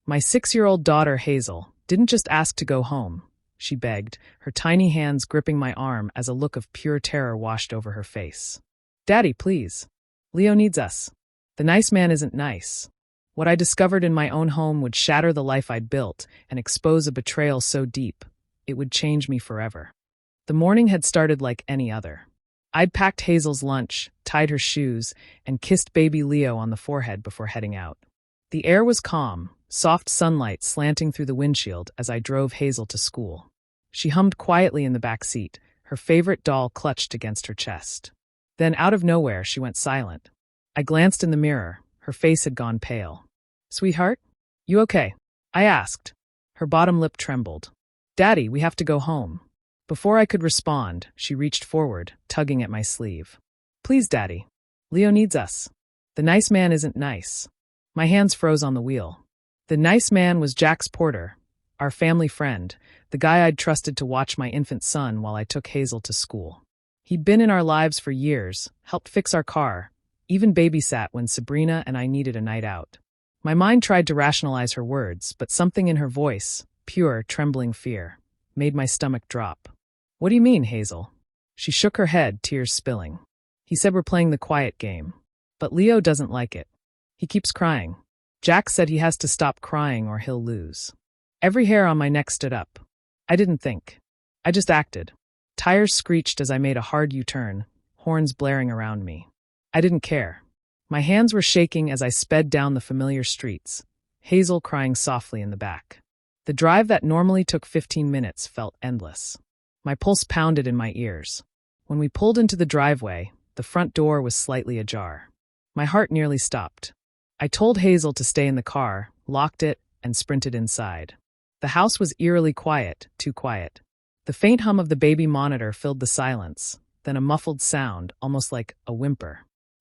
My 6-year-old daughter, Hazel, didn't just ask to go home. She begged, her tiny hands gripping my arm as a look of pure terror washed over her face. Daddy, please. Leo needs us. The nice man isn't nice. What I discovered in my own home would shatter the life I'd built and expose a betrayal so deep, it would change me forever. The morning had started like any other. I'd packed Hazel's lunch, tied her shoes, and kissed baby Leo on the forehead before heading out. The air was calm, soft sunlight slanting through the windshield as I drove Hazel to school. She hummed quietly in the back seat, her favorite doll clutched against her chest. Then, out of nowhere, she went silent. I glanced in the mirror. Her face had gone pale. Sweetheart? You okay? I asked. Her bottom lip trembled. Daddy, we have to go home. Before I could respond, she reached forward, tugging at my sleeve. Please, Daddy. Leo needs us. The nice man isn't nice. My hands froze on the wheel. The nice man was Jax Porter, our family friend, the guy I'd trusted to watch my infant son while I took Hazel to school. He'd been in our lives for years, helped fix our car, even babysat when Sabrina and I needed a night out. My mind tried to rationalize her words, but something in her voice, pure, trembling fear, made my stomach drop. What do you mean, Hazel? She shook her head, tears spilling. He said we're playing the quiet game. But Leo doesn't like it. He keeps crying. Jack said he has to stop crying or he'll lose. Every hair on my neck stood up. I didn't think. I just acted. Tires screeched as I made a hard U-turn, horns blaring around me. I didn't care. My hands were shaking as I sped down the familiar streets, Hazel crying softly in the back. The drive that normally took 15 minutes felt endless. My pulse pounded in my ears. When we pulled into the driveway, the front door was slightly ajar. My heart nearly stopped. I told Hazel to stay in the car, locked it, and sprinted inside. The house was eerily quiet, too quiet. The faint hum of the baby monitor filled the silence, then a muffled sound, almost like a whimper.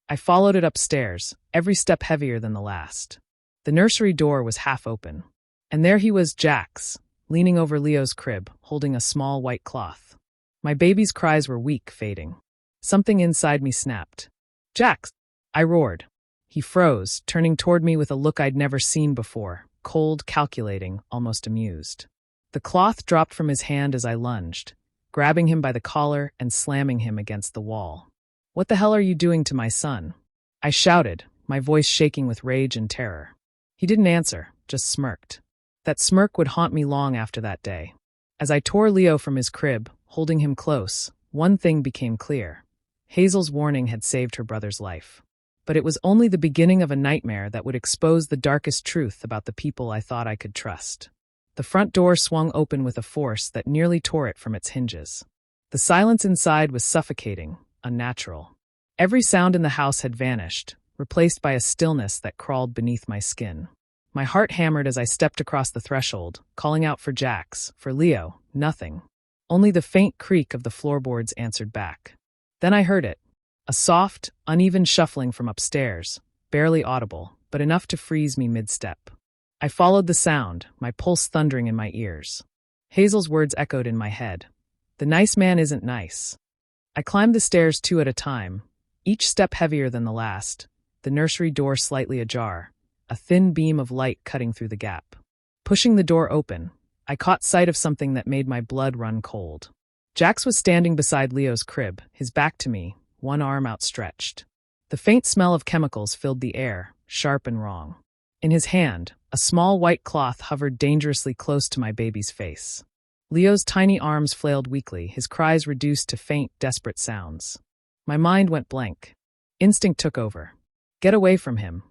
I followed it upstairs, every step heavier than the last. The nursery door was half open. And there he was, Jax, leaning over Leo's crib, holding a small white cloth. My baby's cries were weak, fading. Something inside me snapped. Jax! I roared. He froze, turning toward me with a look I'd never seen before, cold, calculating, almost amused. The cloth dropped from his hand as I lunged, grabbing him by the collar and slamming him against the wall. What the hell are you doing to my son? I shouted, my voice shaking with rage and terror. He didn't answer, just smirked. That smirk would haunt me long after that day. As I tore Leo from his crib, holding him close, one thing became clear. Hazel's warning had saved her brother's life. But it was only the beginning of a nightmare that would expose the darkest truth about the people I thought I could trust. The front door swung open with a force that nearly tore it from its hinges. The silence inside was suffocating, unnatural. Every sound in the house had vanished, replaced by a stillness that crawled beneath my skin. My heart hammered as I stepped across the threshold, calling out for Jax, for Leo, nothing. Only the faint creak of the floorboards answered back. Then I heard it. A soft, uneven shuffling from upstairs, barely audible, but enough to freeze me mid-step. I followed the sound, my pulse thundering in my ears. Hazel's words echoed in my head. The nice man isn't nice. I climbed the stairs 2 at a time, each step heavier than the last, the nursery door slightly ajar, a thin beam of light cutting through the gap. Pushing the door open, I caught sight of something that made my blood run cold. Jax was standing beside Leo's crib, his back to me, one arm outstretched. The faint smell of chemicals filled the air, sharp and wrong. In his hand, a small white cloth hovered dangerously close to my baby's face. Leo's tiny arms flailed weakly, his cries reduced to faint, desperate sounds. My mind went blank. Instinct took over. Get away from him.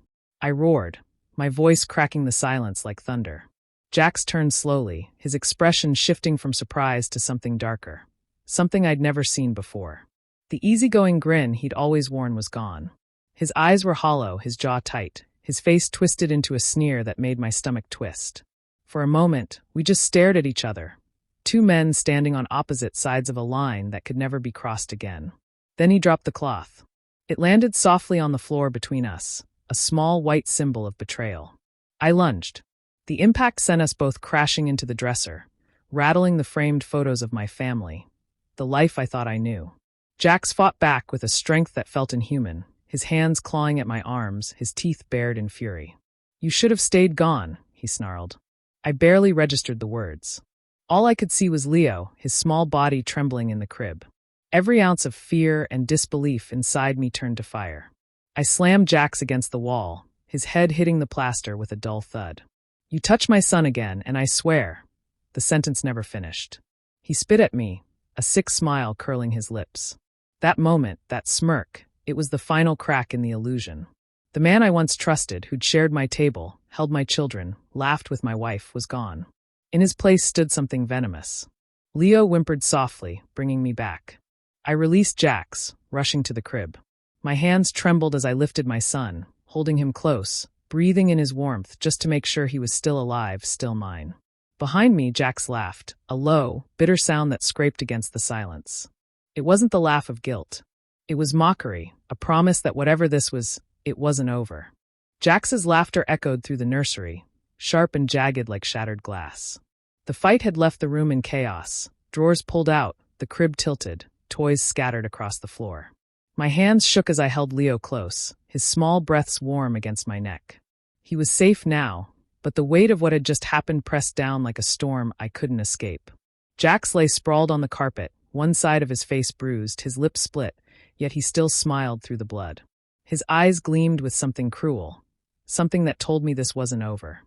I roared, my voice cracking the silence like thunder. Jax turned slowly, his expression shifting from surprise to something darker. Something I'd never seen before. The easygoing grin he'd always worn was gone. His eyes were hollow, his jaw tight, his face twisted into a sneer that made my stomach twist. For a moment, we just stared at each other. 2 men standing on opposite sides of a line that could never be crossed again. Then he dropped the cloth. It landed softly on the floor between us, a small white symbol of betrayal. I lunged. The impact sent us both crashing into the dresser, rattling the framed photos of my family, the life I thought I knew. Jax fought back with a strength that felt inhuman, his hands clawing at my arms, his teeth bared in fury. You should have stayed gone, he he snarled. I barely registered the words. All I could see was Leo, his small body trembling in the crib. Every ounce of fear and disbelief inside me turned to fire. I slammed Jax against the wall, his head hitting the plaster with a dull thud. You touch my son again, and I swear. The sentence never finished. He spit at me, a sick smile curling his lips. That moment, that smirk, it was the final crack in the illusion. The man I once trusted, who'd shared my table, held my children, laughed with my wife, was gone. In his place stood something venomous. Leo whimpered softly, bringing me back. I released Jax, rushing to the crib. My hands trembled as I lifted my son, holding him close, breathing in his warmth just to make sure he was still alive, still mine. Behind me, Jax laughed, a low, bitter sound that scraped against the silence. It wasn't the laugh of guilt. It was mockery, a promise that whatever this was, it wasn't over. Jax's laughter echoed through the nursery, sharp and jagged like shattered glass. The fight had left the room in chaos, drawers pulled out, the crib tilted, toys scattered across the floor. My hands shook as I held Leo close, his small breaths warm against my neck. He was safe now, but the weight of what had just happened pressed down like a storm I couldn't escape. Jax lay sprawled on the carpet, one side of his face bruised, his lips split, yet he still smiled through the blood. His eyes gleamed with something cruel, something that told me this wasn't over.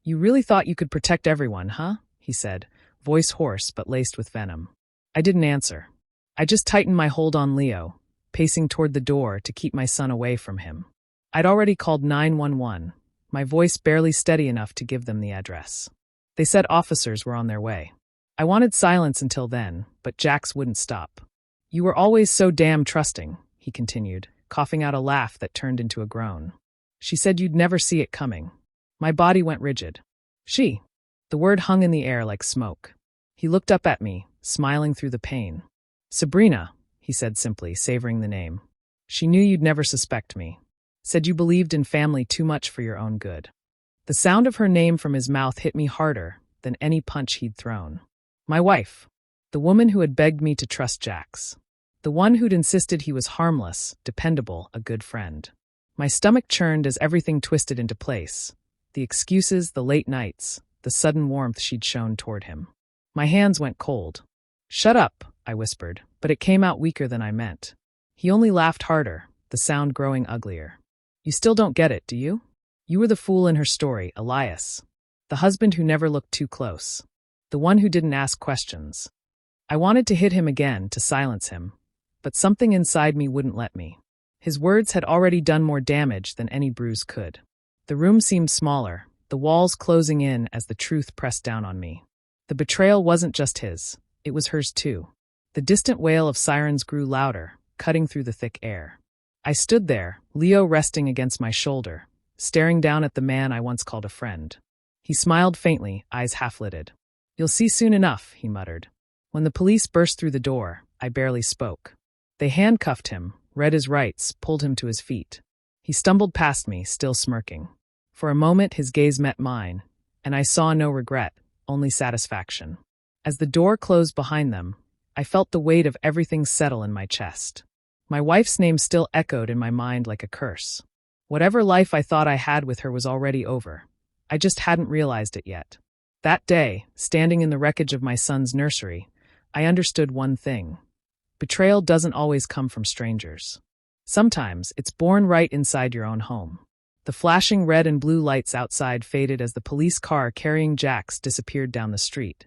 You really thought you could protect everyone, huh? He said, voice hoarse but laced with venom. I didn't answer. I just tightened my hold on Leo, pacing toward the door to keep my son away from him. I'd already called 911, my voice barely steady enough to give them the address. They said officers were on their way. I wanted silence until then, but Jax wouldn't stop. You were always so damn trusting, he continued, coughing out a laugh that turned into a groan. She said you'd never see it coming. My body went rigid. She. The word hung in the air like smoke. He looked up at me, smiling through the pain. Sabrina, he said simply, savoring the name. She knew you'd never suspect me. Said you believed in family too much for your own good. The sound of her name from his mouth hit me harder than any punch he'd thrown. My wife. The woman who had begged me to trust Jax. The one who'd insisted he was harmless, dependable, a good friend. My stomach churned as everything twisted into place. The excuses, the late nights, the sudden warmth she'd shown toward him. My hands went cold. Shut up, I whispered, but it came out weaker than I meant. He only laughed harder, the sound growing uglier. You still don't get it, do you? You were the fool in her story, Elias. The husband who never looked too close. The one who didn't ask questions. I wanted to hit him again, to silence him, but something inside me wouldn't let me. His words had already done more damage than any bruise could. The room seemed smaller, the walls closing in as the truth pressed down on me. The betrayal wasn't just his, it was hers too. The distant wail of sirens grew louder, cutting through the thick air. I stood there, Leo resting against my shoulder, staring down at the man I once called a friend. He smiled faintly, eyes half-lidded. You'll see soon enough, he muttered. When the police burst through the door, I barely spoke. They handcuffed him, read his rights, pulled him to his feet. He stumbled past me, still smirking. For a moment his gaze met mine, and I saw no regret, only satisfaction. As the door closed behind them, I felt the weight of everything settle in my chest. My wife's name still echoed in my mind like a curse. Whatever life I thought I had with her was already over. I just hadn't realized it yet. That day, standing in the wreckage of my son's nursery, I understood one thing. Betrayal doesn't always come from strangers. Sometimes it's born right inside your own home. The flashing red and blue lights outside faded as the police car carrying Jax disappeared down the street.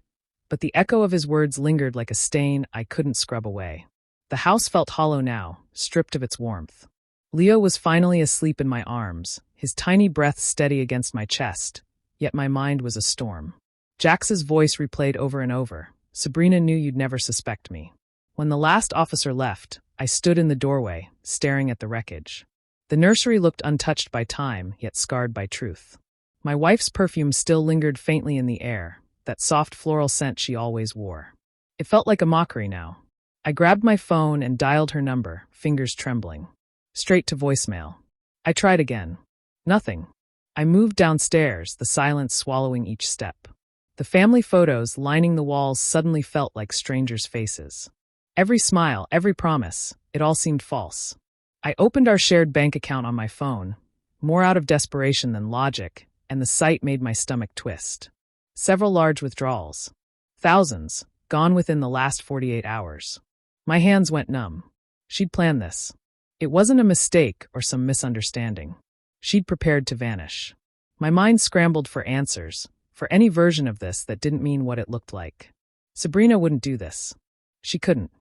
But the echo of his words lingered like a stain I couldn't scrub away. The house felt hollow now, stripped of its warmth. Leo was finally asleep in my arms, his tiny breath steady against my chest, yet my mind was a storm. Jax's voice replayed over and over. Sabrina knew you'd never suspect me. When the last officer left, I stood in the doorway, staring at the wreckage. The nursery looked untouched by time, yet scarred by truth. My wife's perfume still lingered faintly in the air, that soft floral scent she always wore. It felt like a mockery now. I grabbed my phone and dialed her number, fingers trembling. Straight to voicemail. I tried again. Nothing. I moved downstairs, the silence swallowing each step. The family photos lining the walls suddenly felt like strangers' faces. Every smile, every promise, it all seemed false. I opened our shared bank account on my phone, more out of desperation than logic, and the sight made my stomach twist. Several large withdrawals. Thousands, gone within the last 48 hours. My hands went numb. She'd planned this. It wasn't a mistake or some misunderstanding. She'd prepared to vanish. My mind scrambled for answers, for any version of this that didn't mean what it looked like. Sabrina wouldn't do this. She couldn't.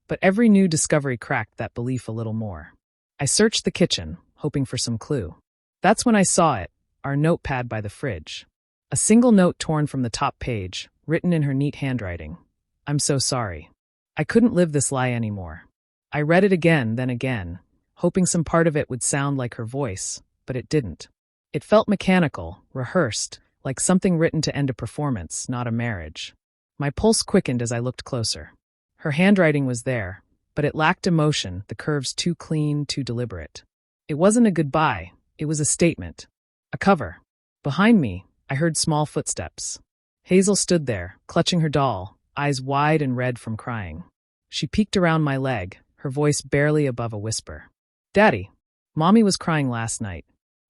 But every new discovery cracked that belief a little more. I searched the kitchen, hoping for some clue. That's when I saw it, our notepad by the fridge. A single note torn from the top page, written in her neat handwriting. "I'm so sorry. I couldn't live this lie anymore." I read it again, then again, hoping some part of it would sound like her voice, but it didn't. It felt mechanical, rehearsed, like something written to end a performance, not a marriage. My pulse quickened as I looked closer. Her handwriting was there, but it lacked emotion, the curves too clean, too deliberate. It wasn't a goodbye, it was a statement. A cover. Behind me, I heard small footsteps. Hazel stood there, clutching her doll, eyes wide and red from crying. She peeked around my leg, her voice barely above a whisper. "Daddy, Mommy was crying last night."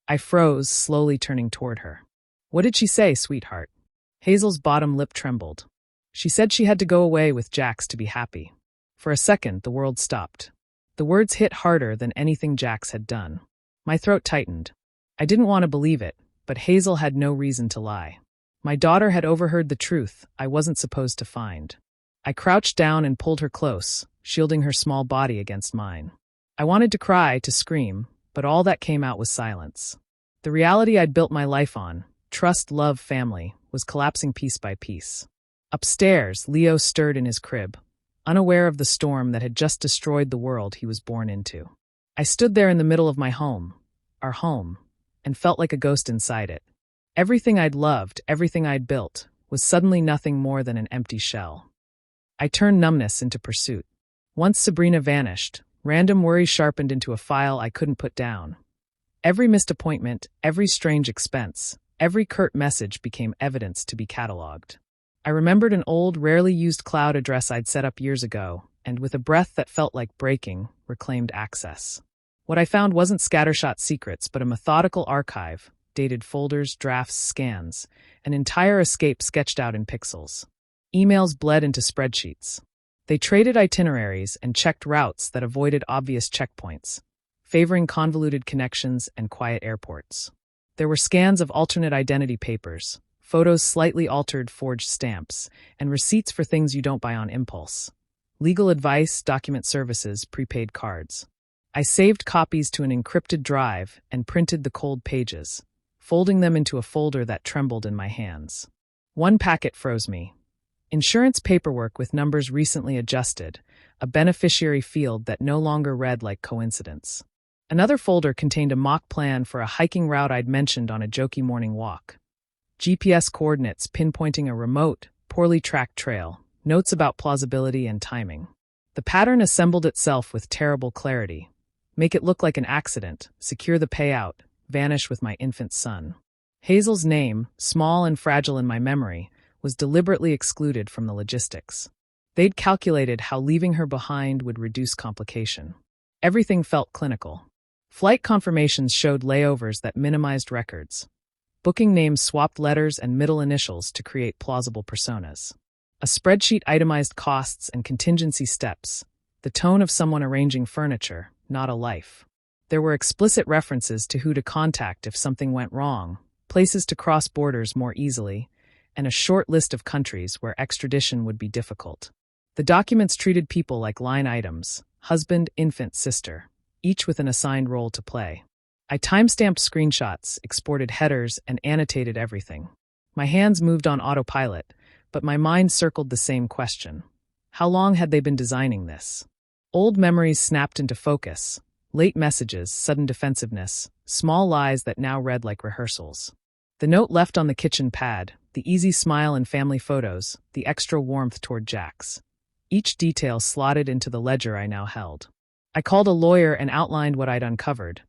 I froze, slowly turning toward her. "What did she say, sweetheart?" Hazel's bottom lip trembled. "She said she had to go away with Jax to be happy." For a second, the world stopped. The words hit harder than anything Jax had done. My throat tightened. I didn't want to believe it, but Hazel had no reason to lie. My daughter had overheard the truth I wasn't supposed to find. I crouched down and pulled her close, shielding her small body against mine. I wanted to cry, to scream, but all that came out was silence. The reality I'd built my life on, trust, love, family, was collapsing piece by piece. Upstairs, Leo stirred in his crib, unaware of the storm that had just destroyed the world he was born into. I stood there in the middle of my home, our home, and felt like a ghost inside it. Everything I'd loved, everything I'd built, was suddenly nothing more than an empty shell. I turned numbness into pursuit. Once Sabrina vanished, random worry sharpened into a file I couldn't put down. Every missed appointment, every strange expense, every curt message became evidence to be catalogued. I remembered an old, rarely used cloud address I'd set up years ago, and with a breath that felt like breaking, reclaimed access. What I found wasn't scattershot secrets, but a methodical archive, dated folders, drafts, scans, an entire escape sketched out in pixels. Emails bled into spreadsheets. They traded itineraries and checked routes that avoided obvious checkpoints, favoring convoluted connections and quiet airports. There were scans of alternate identity papers, photos slightly altered forged stamps, and receipts for things you don't buy on impulse. Legal advice, document services, prepaid cards. I saved copies to an encrypted drive and printed the cold pages, folding them into a folder that trembled in my hands. One packet froze me. Insurance paperwork with numbers recently adjusted, a beneficiary field that no longer read like coincidence. Another folder contained a mock plan for a hiking route I'd mentioned on a jokey morning walk. GPS coordinates pinpointing a remote, poorly tracked trail, notes about plausibility and timing. The pattern assembled itself with terrible clarity. Make it look like an accident, secure the payout, vanish with my infant son. Hazel's name, small and fragile in my memory, was deliberately excluded from the logistics. They'd calculated how leaving her behind would reduce complication. Everything felt clinical. Flight confirmations showed layovers that minimized records. Booking names swapped letters and middle initials to create plausible personas. A spreadsheet itemized costs and contingency steps, the tone of someone arranging furniture, not a life. There were explicit references to who to contact if something went wrong, places to cross borders more easily, and a short list of countries where extradition would be difficult. The documents treated people like line items, husband, infant, sister, each with an assigned role to play. I timestamped screenshots, exported headers, and annotated everything. My hands moved on autopilot, but my mind circled the same question. How long had they been designing this? Old memories snapped into focus, late messages, sudden defensiveness, small lies that now read like rehearsals. The note left on the kitchen pad, the easy smile and family photos, the extra warmth toward Jax. Each detail slotted into the ledger I now held. I called a lawyer and outlined what I'd uncovered,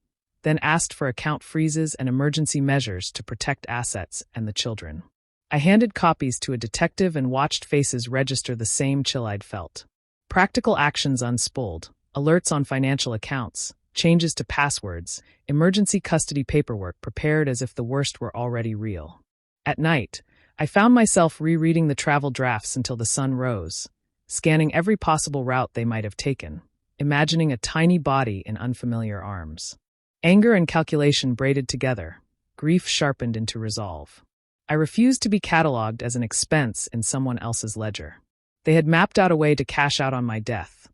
then asked for account freezes and emergency measures to protect assets and the children. I handed copies to a detective and watched faces register the same chill I'd felt. Practical actions unspooled, alerts on financial accounts, changes to passwords, emergency custody paperwork prepared as if the worst were already real. At night, I found myself rereading the travel drafts until the sun rose, scanning every possible route they might have taken, imagining a tiny body in unfamiliar arms. Anger and calculation braided together, grief sharpened into resolve. I refused to be catalogued as an expense in someone else's ledger. They had mapped out a way to cash out on my death.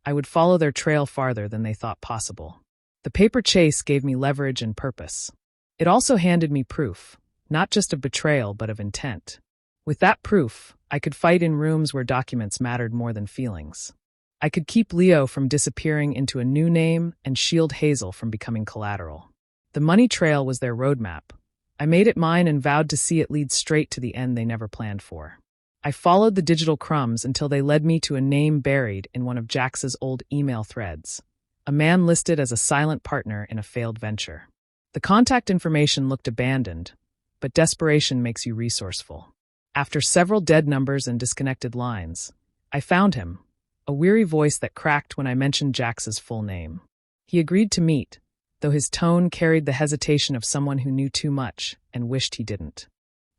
I would follow their trail farther than they thought possible. The paper chase gave me leverage and purpose. It also handed me proof, not just of betrayal but of intent. With that proof, I could fight in rooms where documents mattered more than feelings. I could keep Leo from disappearing into a new name and shield Hazel from becoming collateral. The money trail was their roadmap. I made it mine and vowed to see it lead straight to the end they never planned for. I followed the digital crumbs until they led me to a name buried in one of Jax's old email threads, a man listed as a silent partner in a failed venture. The contact information looked abandoned, but desperation makes you resourceful. After several dead numbers and disconnected lines, I found him, a weary voice that cracked when I mentioned Jax's full name. He agreed to meet, though his tone carried the hesitation of someone who knew too much and wished he didn't.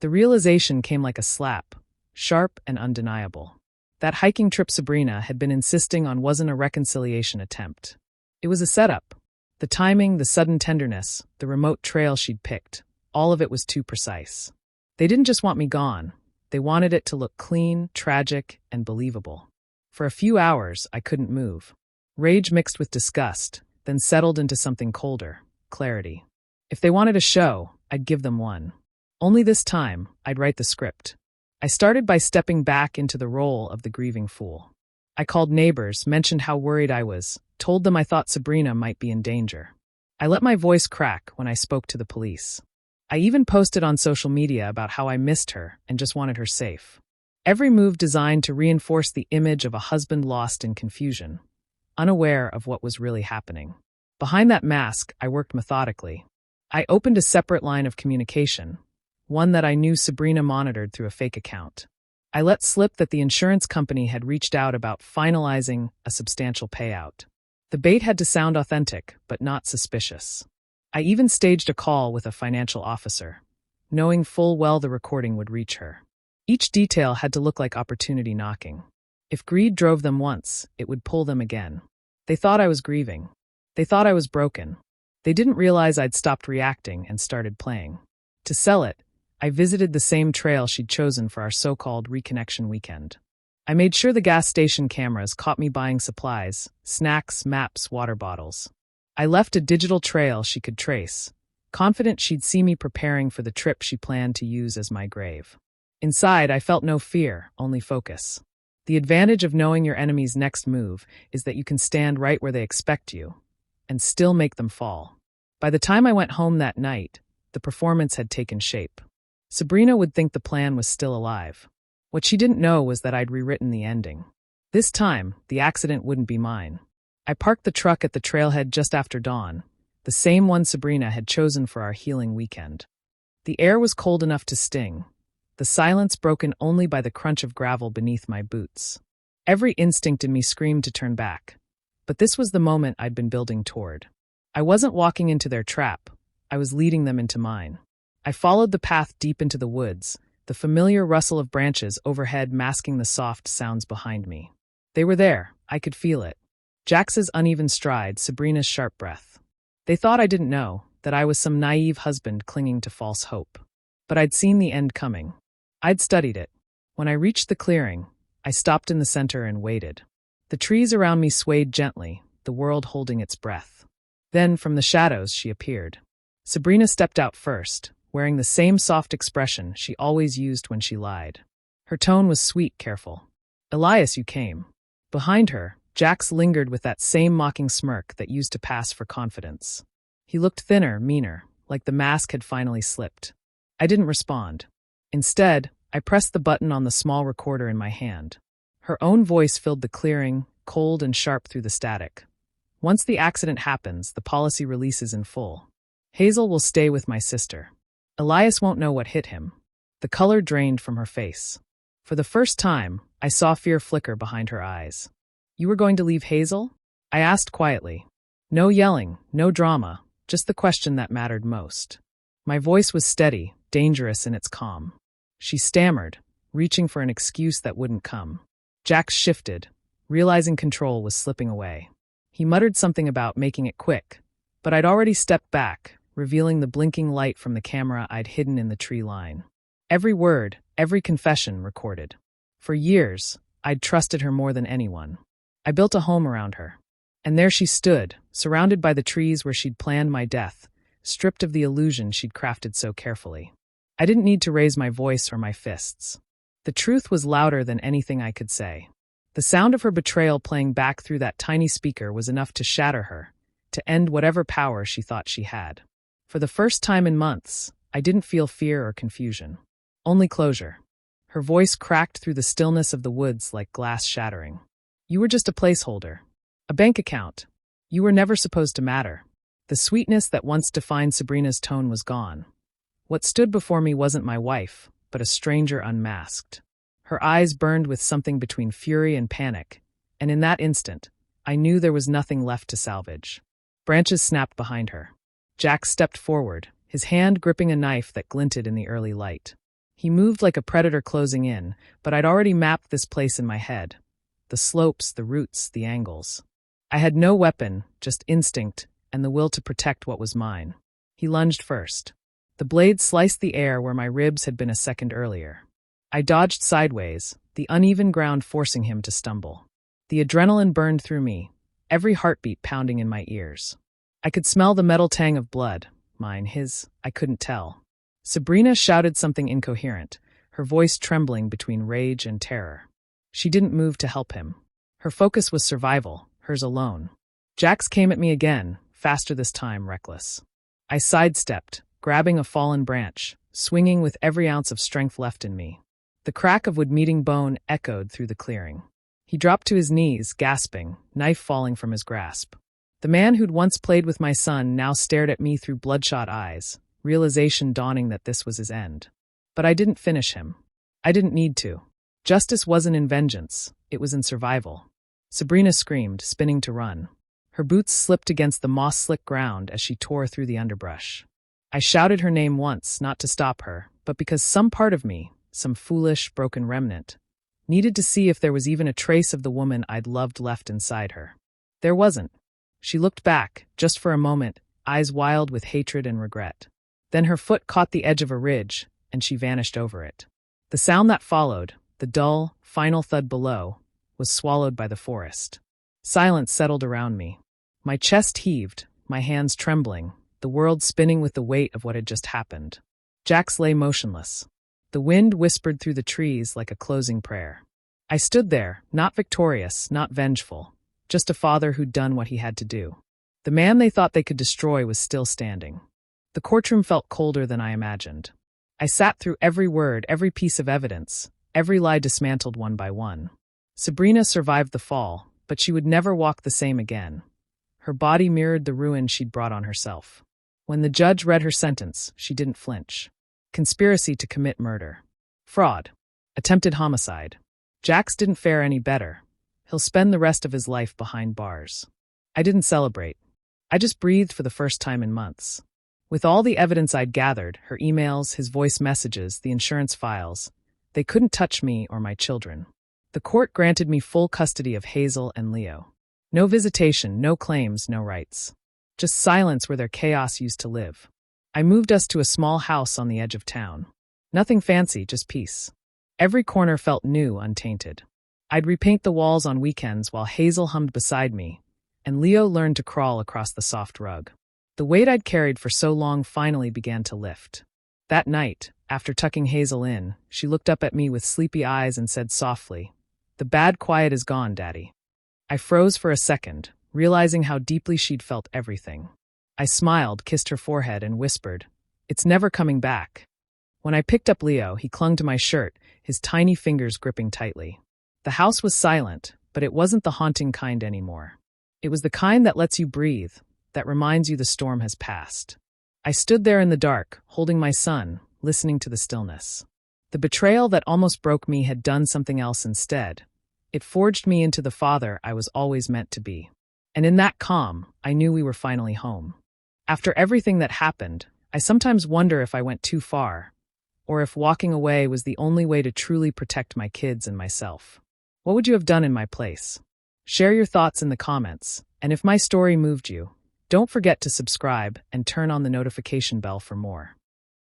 The realization came like a slap, sharp and undeniable. That hiking trip Sabrina had been insisting on wasn't a reconciliation attempt. It was a setup. The timing, the sudden tenderness, the remote trail she'd picked, all of it was too precise. They didn't just want me gone. They wanted it to look clean, tragic, and believable. For a few hours, I couldn't move. Rage mixed with disgust, then settled into something colder, clarity. If they wanted a show, I'd give them one. Only this time, I'd write the script. I started by stepping back into the role of the grieving fool. I called neighbors, mentioned how worried I was, told them I thought Sabrina might be in danger. I let my voice crack when I spoke to the police. I even posted on social media about how I missed her and just wanted her safe. Every move designed to reinforce the image of a husband lost in confusion, unaware of what was really happening. Behind that mask, I worked methodically. I opened a separate line of communication, one that I knew Sabrina monitored through a fake account. I let slip that the insurance company had reached out about finalizing a substantial payout. The bait had to sound authentic, but not suspicious. I even staged a call with a financial officer, knowing full well the recording would reach her. Each detail had to look like opportunity knocking. If greed drove them once, it would pull them again. They thought I was grieving. They thought I was broken. They didn't realize I'd stopped reacting and started playing. To sell it, I visited the same trail she'd chosen for our so-called reconnection weekend. I made sure the gas station cameras caught me buying supplies, snacks, maps, water bottles. I left a digital trail she could trace, confident she'd see me preparing for the trip she planned to use as my grave. Inside, I felt no fear, only focus. The advantage of knowing your enemy's next move is that you can stand right where they expect you, and still make them fall. By the time I went home that night, the performance had taken shape. Sabrina would think the plan was still alive. What she didn't know was that I'd rewritten the ending. This time, the accident wouldn't be mine. I parked the truck at the trailhead just after dawn, the same one Sabrina had chosen for our healing weekend. The air was cold enough to sting, the silence broken only by the crunch of gravel beneath my boots. Every instinct in me screamed to turn back. But this was the moment I'd been building toward. I wasn't walking into their trap, I was leading them into mine. I followed the path deep into the woods, the familiar rustle of branches overhead masking the soft sounds behind me. They were there, I could feel it. Jax's uneven stride, Sabrina's sharp breath. They thought I didn't know, that I was some naive husband clinging to false hope. But I'd seen the end coming. I'd studied it. When I reached the clearing, I stopped in the center and waited. The trees around me swayed gently, the world holding its breath. Then, from the shadows, she appeared. Sabrina stepped out first, wearing the same soft expression she always used when she lied. Her tone was sweet, careful. "Elias, you came." Behind her, Jax lingered with that same mocking smirk that used to pass for confidence. He looked thinner, meaner, like the mask had finally slipped. I didn't respond. Instead, I pressed the button on the small recorder in my hand. Her own voice filled the clearing, cold and sharp through the static. "Once the accident happens, the policy releases in full. Hazel will stay with my sister. Elias won't know what hit him." The color drained from her face. For the first time, I saw fear flicker behind her eyes. "You were going to leave Hazel?" I asked quietly. No yelling, no drama, just the question that mattered most. My voice was steady, dangerous in its calm. She stammered, reaching for an excuse that wouldn't come. Jax shifted, realizing control was slipping away. He muttered something about making it quick, but I'd already stepped back, revealing the blinking light from the camera I'd hidden in the tree line. Every word, every confession recorded. For years, I'd trusted her more than anyone. I built a home around her. And there she stood, surrounded by the trees where she'd planned my death, stripped of the illusion she'd crafted so carefully. I didn't need to raise my voice or my fists. The truth was louder than anything I could say. The sound of her betrayal playing back through that tiny speaker was enough to shatter her, to end whatever power she thought she had. For the first time in months, I didn't feel fear or confusion. Only closure. Her voice cracked through the stillness of the woods like glass shattering. You were just a placeholder. A bank account. You were never supposed to matter. The sweetness that once defined Sabrina's tone was gone. What stood before me wasn't my wife, but a stranger unmasked. Her eyes burned with something between fury and panic, and in that instant, I knew there was nothing left to salvage. Branches snapped behind her. Jax stepped forward, his hand gripping a knife that glinted in the early light. He moved like a predator closing in, but I'd already mapped this place in my head. The slopes, the roots, the angles. I had no weapon, just instinct, and the will to protect what was mine. He lunged first. The blade sliced the air where my ribs had been a second earlier. I dodged sideways, the uneven ground forcing him to stumble. The adrenaline burned through me, every heartbeat pounding in my ears. I could smell the metal tang of blood, mine, his, I couldn't tell. Sabrina shouted something incoherent, her voice trembling between rage and terror. She didn't move to help him. Her focus was survival, hers alone. Jax came at me again, faster this time, reckless. I sidestepped, grabbing a fallen branch, swinging with every ounce of strength left in me. The crack of wood-meeting bone echoed through the clearing. He dropped to his knees, gasping, knife falling from his grasp. The man who'd once played with my son now stared at me through bloodshot eyes, realization dawning that this was his end. But I didn't finish him. I didn't need to. Justice wasn't in vengeance, it was in survival. Sabrina screamed, spinning to run. Her boots slipped against the moss-slick ground as she tore through the underbrush. I shouted her name once, not to stop her, but because some part of me, some foolish, broken remnant, needed to see if there was even a trace of the woman I'd loved left inside her. There wasn't. She looked back, just for a moment, eyes wild with hatred and regret. Then her foot caught the edge of a ridge, and she vanished over it. The sound that followed, the dull, final thud below, was swallowed by the forest. Silence settled around me. My chest heaved, my hands trembling, the world spinning with the weight of what had just happened. Jax lay motionless. The wind whispered through the trees like a closing prayer. I stood there, not victorious, not vengeful, just a father who'd done what he had to do. The man they thought they could destroy was still standing. The courtroom felt colder than I imagined. I sat through every word, every piece of evidence, every lie dismantled one by one. Sabrina survived the fall, but she would never walk the same again. Her body mirrored the ruin she'd brought on herself. When the judge read her sentence, she didn't flinch. Conspiracy to commit murder. Fraud. Attempted homicide. Jax didn't fare any better. He'll spend the rest of his life behind bars. I didn't celebrate. I just breathed for the first time in months. With all the evidence I'd gathered, her emails, his voice messages, the insurance files, they couldn't touch me or my children. The court granted me full custody of Hazel and Leo. No visitation, no claims, no rights. Just silence where their chaos used to live. I moved us to a small house on the edge of town. Nothing fancy, just peace. Every corner felt new, untainted. I'd repaint the walls on weekends while Hazel hummed beside me, and Leo learned to crawl across the soft rug. The weight I'd carried for so long finally began to lift. That night, after tucking Hazel in, she looked up at me with sleepy eyes and said softly, "The bad quiet is gone, Daddy." I froze for a second, realizing how deeply she'd felt everything. I smiled, kissed her forehead, and whispered, "It's never coming back." When I picked up Leo, he clung to my shirt, his tiny fingers gripping tightly. The house was silent, but it wasn't the haunting kind anymore. It was the kind that lets you breathe, that reminds you the storm has passed. I stood there in the dark, holding my son, listening to the stillness. The betrayal that almost broke me had done something else instead. It forged me into the father I was always meant to be. And in that calm, I knew we were finally home. After everything that happened, I sometimes wonder if I went too far, or if walking away was the only way to truly protect my kids and myself. What would you have done in my place? Share your thoughts in the comments, and if my story moved you, don't forget to subscribe and turn on the notification bell for more.